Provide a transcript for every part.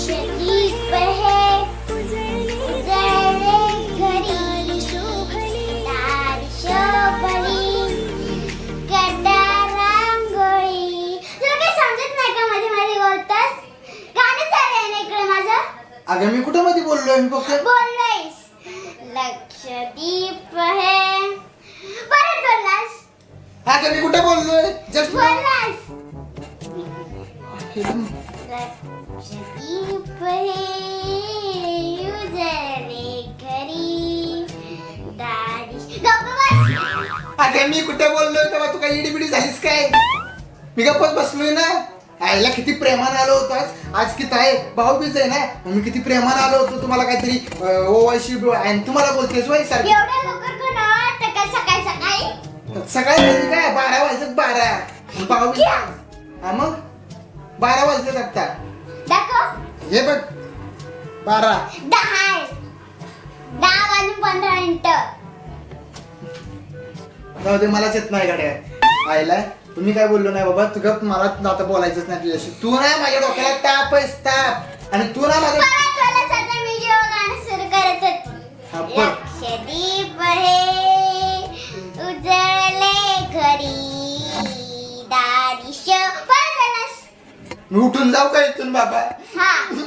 लक्षदीप है उजळले घरी दार शोभली कडा रांगोळी. तुला काही समजत नाही का मध्ये मध्ये बोलतोस? गाणं चालू आहे ना इकडे माझं. अगं मी कुठं मध्ये बोललोय? मी फक्त बोललोयस लक्षदीप है. परत बोललास. अगं मी कुठं बोललोय? जस्ट बोललास लक्षदीप है उजळले घरी दारी. गप्प बस. अगं मी कुठं बोललोय तेव्हा तू काही इडीबिडी झालीस काय? मी गप्पच बसलोय ना. आईला किती प्रेमानं आलो होतो आज किती आहे भाऊबीज आहे ना. मी किती प्रेमानं आलो होतो. तुम्हाला काहीतरी ओवाशी आणि तुम्हाला बोलतेस वय सारखी. एवढ्या लवकर कोण वाटतं का सकाळी सकाळी? सकाळी म्हणजे काय 12 वाजलेत 12. भाऊबीज हा मग 12 वाजलेत आता. दाखव. हे बघ 12. 10 वाजून 15 मिनिटं. जाऊ दे मलाच येत नाही गाड्या आईला. तुम्ही काय बोललो नाही बाबा. तू गप मला आता बोलायचंच नाही तुझ्याशी. तू ना माझ्या डोक्याला ताप आहेस ताप. आणि तू ना माझ्या परत बोलायचं आता मी जेव्हा गाणं सुरू करत होती. लक्षदीप है उजळले घरी दारी परत बोलास. मी उठून जाऊ का इथून बाबा? हा. मी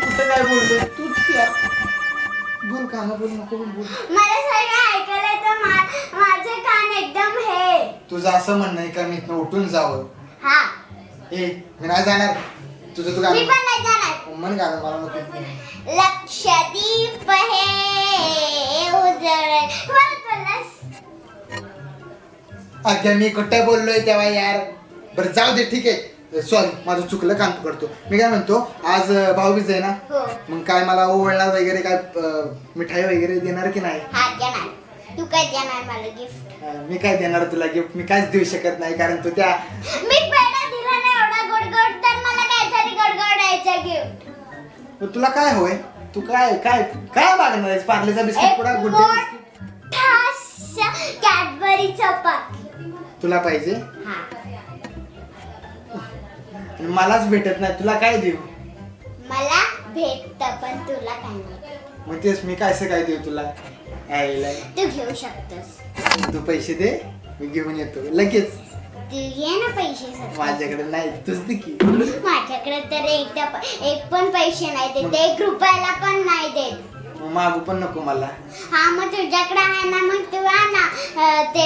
कुठं काय बोललो? तूच यार बोल का बोल नको बोल. मला सगळं ऐकायला तर माझे कान एकदम हे. तुझं असं म्हणणं आहे का मी इथनं उठून जावं? हा. ए मी नाही जाणार. तुझं तू मी गाणं पण नाही जाणार. मन गाणं मला नको. लक्षदीप है उजळले. परत बोललास. अगं मी कुठं बोललोय तेव्हा यार. बरं जाऊ दे ठीक आहे. सॉरी माझं चुकलं काम करतो. मी काय म्हणतो आज भाऊबीज आहे ना. हो. मग काय मला ओवळणार वगैरे काय मिठाई वगैरे देणार की नाही? हा देणार. तू काय देणार मला गिफ्ट? मी काय देणार तुला गिफ्ट? मी काहीच देऊ शकत नाही कारण तू त्या मी पहिला दिला ना एवढा गोड तर मला काहीतरी गोड द्यायचं गिफ्ट. तुला काय होय? तू काय काय काय मागणार आहेस? पार्लेचा बिस्किट पुडा गुड डे कॅडबरीचा पाकिट तुला पाहिजे? हा. आणि मलाच भेटत नाही. तुला काय देऊ? मला भेटतं पण तुला काय नाही. मग तेच मी काय देऊ तुला? आईला तू घेऊ शकतोस. तू पैसे दे मी घेऊन येतो लगेच. तू ये ना पैसे सगळे. माझ्याकडे नाही तुझ दे की. माझ्याकडे तर एक पण पैसे नाही देत. 1 रुपयाला पण नाही देत. मग मागू पण नको मला. हा मग तुझ्याकडे आहे ना मग तू आण ना ते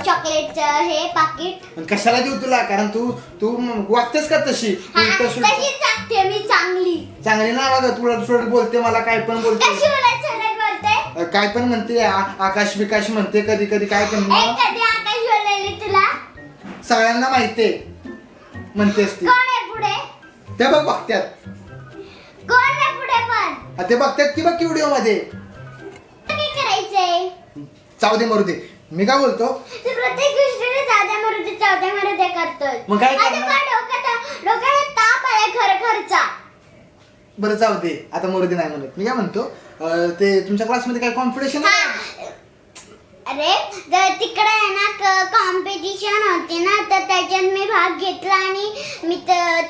चॉकलेटचं हे पाकिट. पण कशाला देऊ तुला? कारण तू तू वागतेस का तशी? तशीच सांगते मी चांगली. चांगली ना बघा. तुला सोड बोलते मला काय पण बोलते. कशी बोलते? काय पण म्हणते आकाश विकाश म्हणते कधी कधी काय पण. कधी आकाश बोललेली तुला? सगळ्यांना माहितीये म्हणतेस ती. कोण आहे पुढे? ते बघ बघत्यात. कोण आहे पुढे पण? ते बघतात की बघ व्हिडिओ मध्ये. काय करायचंय? जाऊ दे मरू दे. मी काय बोलतो तू प्रत्येक गोष्टीला चौदा मरुदे करतोय. मग काय आता करणार? डोक्याला ताप आलाय खरखरचा. बरं जाऊ दे आता मरू दे नाही म्हणत. मी काय म्हणतो ते तुमच्या क्लासमध्ये काय कॉम्पिटिशन आहे? अरे तिकडे आहे ना कॉम्पिटिशन होती ना तर त्याच्यात मी भाग घेतला आणि मी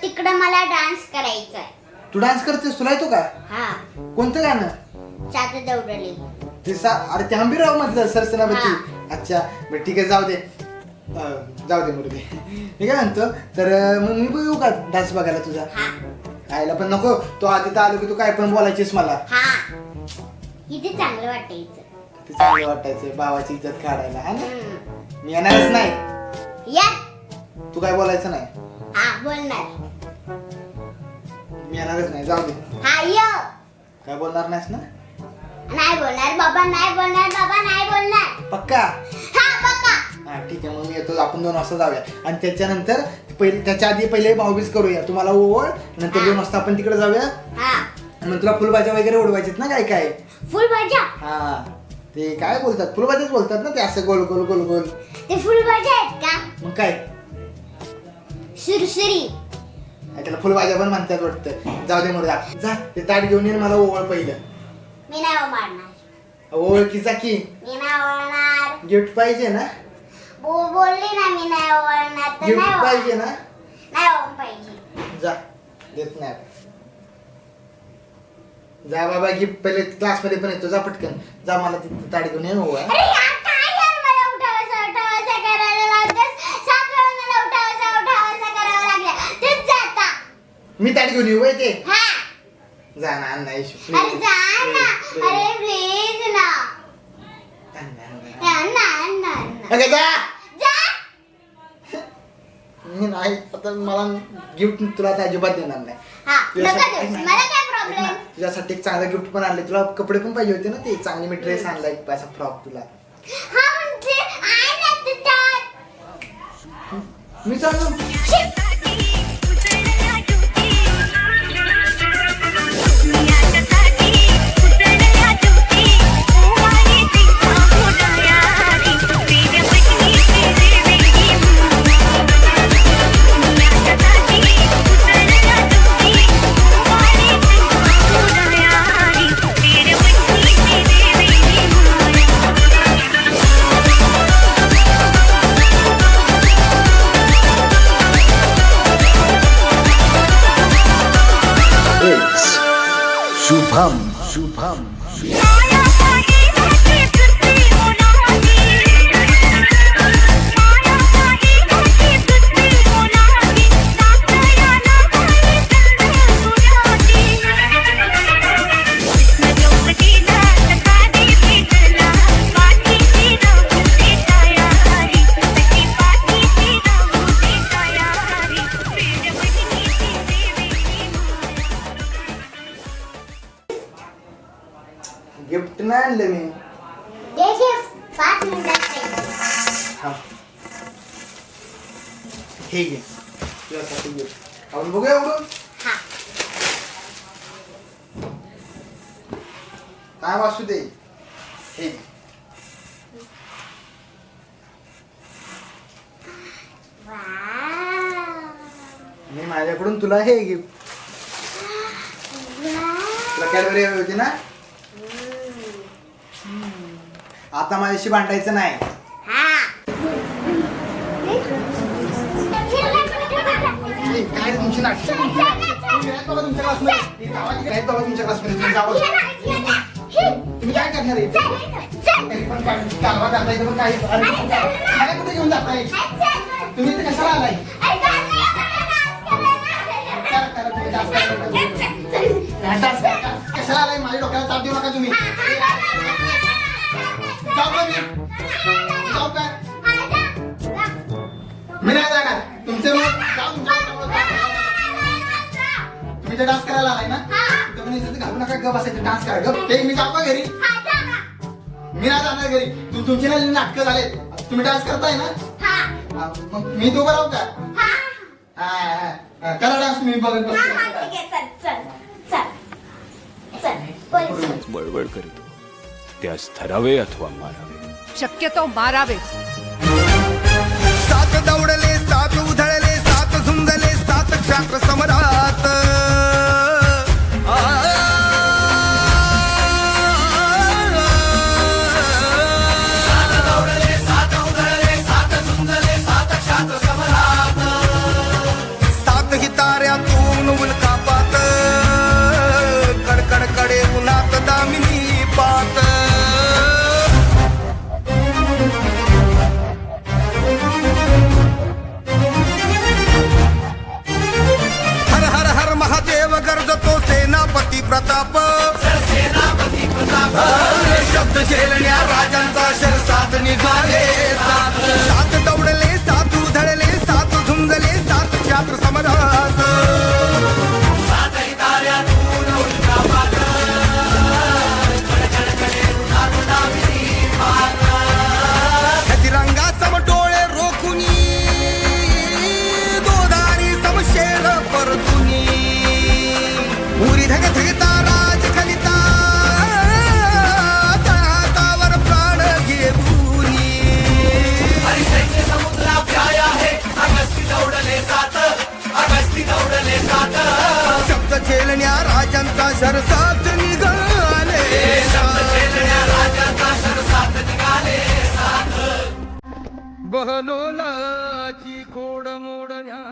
तिकडे मला डान्स करायचा आहे. तू डान्स करतेस? तुला येतो का? हा. कोणतं गाणं? सात दौडली. ते अरे ते हंबीरराव मधलं सरसेनापती. अच्छा बरं ठीक आहे जाऊ दे. जाऊ दे मरू दे. मी काय म्हणतो तर मग मी येऊ का डान्स बघायला तुझा? हा. आयला पण नको. तो आधी तर आलो की तू काय पण बोलायचीस मला. हा. इथे चांगलं वाटायचं. ते चांगलं वाटायचं भावाची इज्जत काढायला. हा ना. मी येणारच नाही. या. तू काय बोलायचं नाही. हा बोलणार. मी येणारच नाही. जाऊ दे. हा ये. काय बोलणार नाहीस ना? नाही बोलणार बाबा. नाही बोलणार बाबा. नाही बोलणार. पक्का? हा पक्का. हा ठीक आहे मग मी येतो. आपण 2 वाजता जाऊया आणि त्याच्यानंतर त्याच्या आधी पहिले भाऊबीज करूया. तुम्हाला ओवळ नंतर 2 वाजता आपण तिकडे जाऊया. हा. मग तुला फुलभाज्या वगैरे उडवायच्यात ना काय काय? फुलभाज्या? हा ते काय बोलतात फुलभाज्याच बोलतात ना ते असं गोल गोल गोल गोल. ते फुलभाज्या आहेत का? मग काय सुरसुरी. त्याला फुलभाज्या पण म्हणतात वाटतं. जाऊ दे मुर्दा. जा ते ताट घेऊन ये मला ओवळ पहिलं. मी नाही मारणार. ओळखीचा की मी नाही ओळणार. गिफ्ट पाहिजे ना? बोलली ना मी नाही ओळणार तर गिफ्ट नाही पाहिजे ना? नाही ओम पाहिजे. जा देत नाही आता. जा बाबा गिफ्ट पहिले क्लासमध्ये पण येतो. जा पटकन जा, मला तिथे ताडी घेऊन ये. हो अरे यार काय यार, मला उठावसा करायला लावतेस. 7 वेळा मला उठावसा करावं लागलं. तेच जाता. मी ताडी घेऊन येऊ ते. हा जा ना अण्णा येशू. अरे जा ना. अरे प्लीज ना. अन्ना अन्ना अन्ना अगं जा. जा. मी नाही आता, मला गिफ्ट तुला तर अजिबात देणार नाही. हा नका देऊ, मला काय प्रॉब्लेम. तुझ्यासाठी एक चांगलं गिफ्ट पण आणले. तुला कपडे पण पाहिजे होते ना, ते चांगले मी ड्रेस आणला एक असा फ्रॉक तुला. हा म्हणजे आहे ना तिथं. मी चाललो. शुभम शुभम गिफ्ट नाही आणलं मी. दे गिफ्ट 5 मिनिटात पाहिजे. हा हे घे तुझ्यासाठी गिफ्ट. आपण बघूया उघडून हा काय वाचू दे. हे घे. वाव मी माझ्याकडून तुला हे गिफ्ट. तुला कॅडबरी हवी होती ना. आता माझ्याशी भांडायचं नाही. हा काय तुमची नाटक तुमच्या क्लासमध्ये तुमच्या क्लासमध्ये तुम्ही काय करणार आहे. तरी पण कालवा करता येतं पण काही मला कुठे घेऊन जाताय तुम्ही इथे कशाला आलाय. कशाला आलाय. माझ्या डोक्याला ताप देऊ नका तुम्ही. जाऊ का मी. जाऊ का मी नाही जाणार. तुमचे तुम्ही जे डान्स करायला आलाय ना, तुम्ही घालू नका. ग बसायचं डान्स करा. ग ते मी जाऊ का घरी. मी नाही जाणार घरी. तुमची ना नाटकं झाले. तुम्ही डान्स करताय ना, मग मी तो राहू का. करा डान्स तुम्ही बघत बसतो. बडबड करीतो त्यास धरावे अथवा मारावे. शक्यतो मारावेच. 7 दौडले 7 उधळले 7 झुंजले 7 क्षात्र समरात. सात ही ताऱ्यातून उल्कापात. कडकड कडे उन्हात दामिनी पात. हर हर हर महादेव गर्जतो सेनापती प्रताप. शब्द झेलण्या राजांचा शरसात निघाले 7. 7 दौडले 7 उधळले 7 झुंजले 7 क्षात्र समरात. तिरंगा समटोळे रोखुनी दोधारी समशेर परतुनी. उरी धग धगता राज कलिता तळहातावर प्राण घेऊनी. शब्द झेलण्या राजांचा शरसात निघाले. बहलोलाची खोड मोडण्या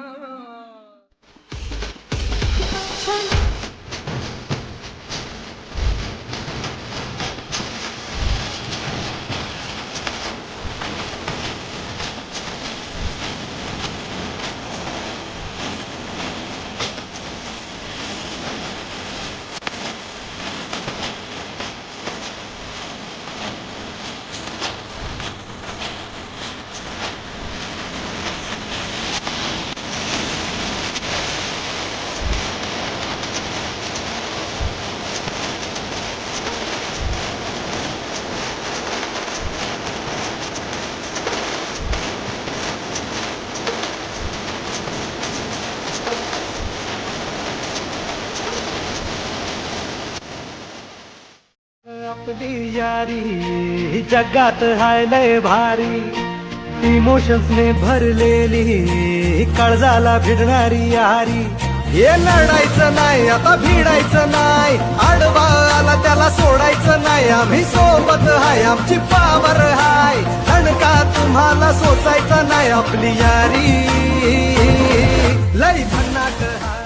आपली यारी जगात हाय लय भारी, इमोशन्सने भरलेली काळजाला भिडणारी यारी. हे लढायचं नाही आता भिडायचं नाही, आडवा आला त्याला सोडायचं नाही. आम्ही सोबत हाय आमची पावर हाय, दणका तुम्हाला सोसायचा नाही. आपली यारी लय भन्नाट हाय.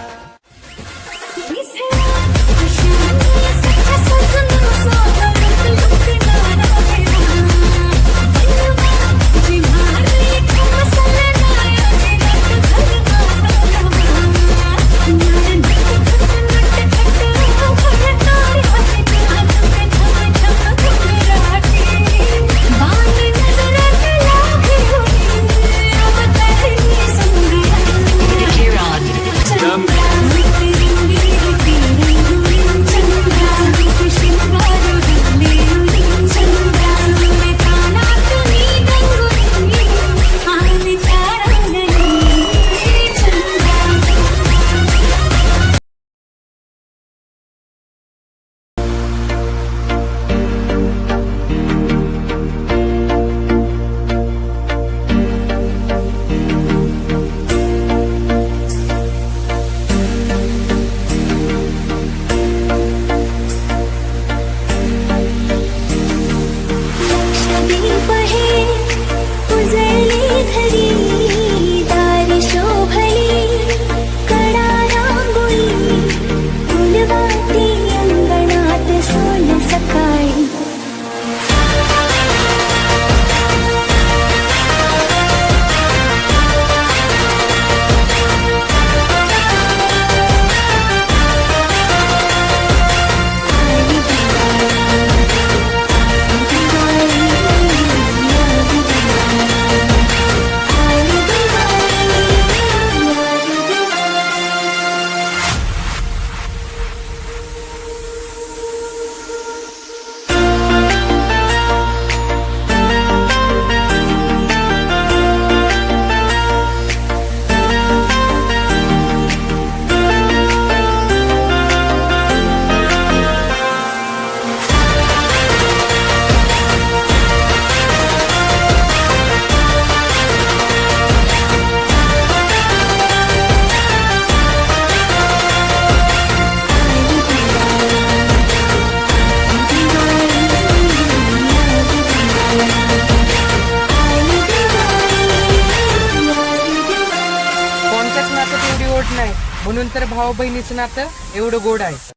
म्हणून तर भाऊ बहिणीचं नातं एवढं गोड आहे.